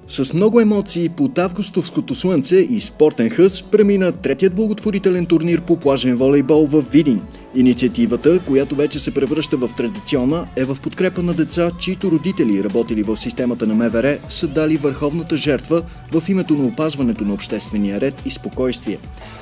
С много емоции под августовското слънце и спортен хъс премина третият благотворителен турнир по плажен волейбол в Видин. Инициативата, която вече се превръща в традиционна, е в подкрепа на деца, чието родители, работили в системата на МВР, са дали върховната жертва в името на опазването на обществения ред и спокойствие.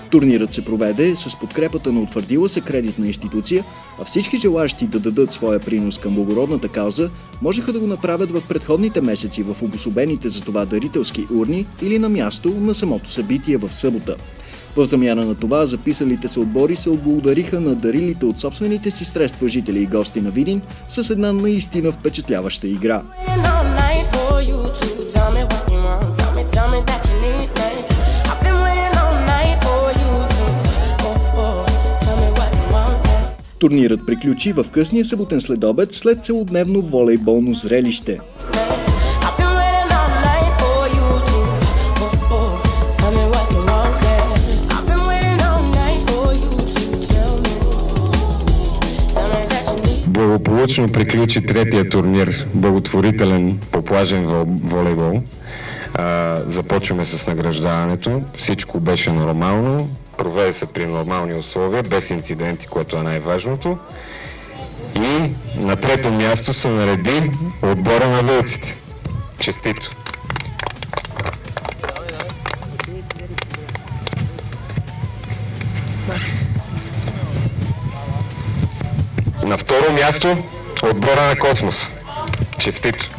Турнирът се проведе с подкрепата на утвърдила се кредитна институция, а всички желаящи да дадат своя принос към благородната кауза можеха да го направят в предходните месеци в обособените за това дарителски урни или на място на самото събитие в събота. В замяна на това, записалите се отбори се отблагодариха на дарилите от собствените си средства жители и гости на Видин с една наистина впечатляваща игра. Турнирът приключи в късния съботен следобед след целодневно волейболно зрелище. Благополучно приключи третия турнир, благотворителен по плажен волейбол. Започваме с награждаването. Всичко беше нормално. Проведе се при нормални условия, без инциденти, което е най-важното. И на трето място се нареди отбора на вълците. Честито! На второ място отбора на Космос. Честито!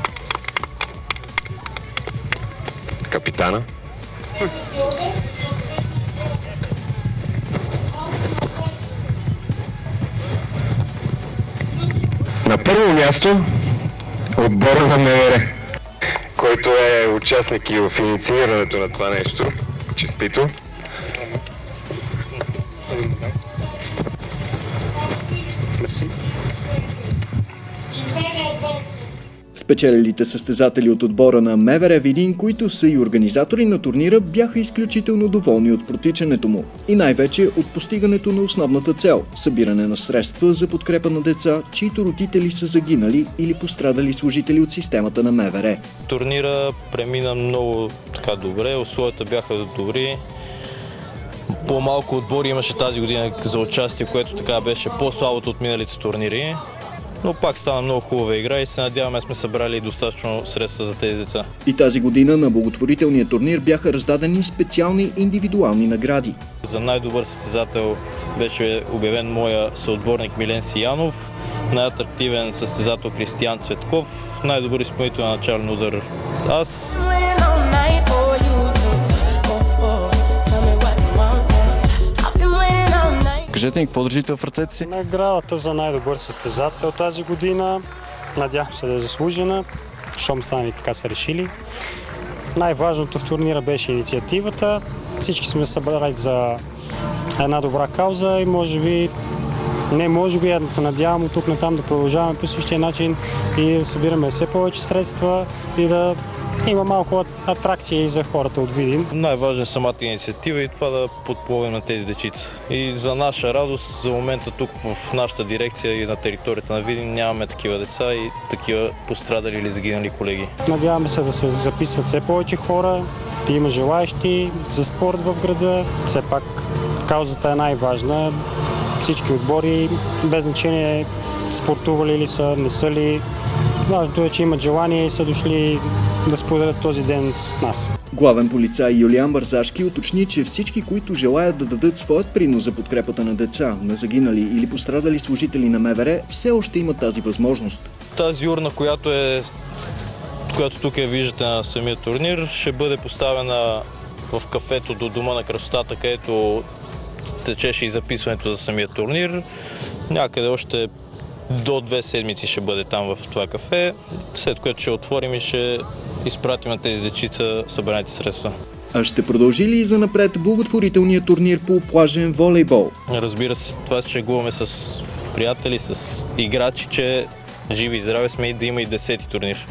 Капитана. На първо място отбора на МВР, който е участник и в инициирането на това нещо. Честито! Спечелилите състезатели от отбора на МВР Видин, които са и организатори на турнира, бяха изключително доволни от протичането му и най-вече от постигането на основната цел – събиране на средства за подкрепа на деца, чието родители са загинали или пострадали служители от системата на МВР. Турнира премина много добре, условията бяха добри. По-малко отбори имаше тази година за участие, което така беше по-слабото от миналите турнири. Но пак стана много хубава игра и се надяваме сме събрали достатъчно средства за тези деца. И тази година на благотворителния турнир бяха раздадени специални индивидуални награди. За най-добър състезател беше обявен моя съотборник Милен Сиянов, най-атрактивен състезател Кристиян Цветков, най-добър изпълнител на начален удар аз. Кажете ни, какво държите в ръцете си? Наградата за най-добър състезател тази година. Надявам се да е заслужена, щом стане така са решили. Най-важното в турнира беше инициативата. Всички сме събрали за една добра кауза и може би, се надявам от тук натам да продължаваме по същия начин и да събираме все повече средства и да има малко атракции за хората от Видин. Най-важна е самата инициатива и това да подпомогнем на тези дечица. И за наша радост, за момента тук в нашата дирекция и на територията на Видин нямаме такива деца и такива пострадали или загинали колеги. Надяваме се да се записват все повече хора, да има желаещи за спорт в града. Все пак каузата е най-важна. Всички отбори, без значение спортували ли са, не са ли. Важното е, че имат желание и са дошли да споделят този ден с нас. Главен полицай Юлиан Бързашки уточни, че всички, които желаят да дадат своят принос за подкрепата на деца, на загинали или пострадали служители на МВР, все още имат тази възможност. Тази урна, която тук виждате на самия турнир, ще бъде поставена в кафето до Дома на красотата, където течеше и записването за самия турнир. Някъде още до 2 седмици ще бъде там в това кафе, след което ще отворим и ще изпратим на тези дечица събраните средства. А ще продължи ли и занапред благотворителния турнир по плажен волейбол? Разбира се, това ще шегуваме с приятели, с играчи, че живи и здрави сме и да има и 10-ти турнир.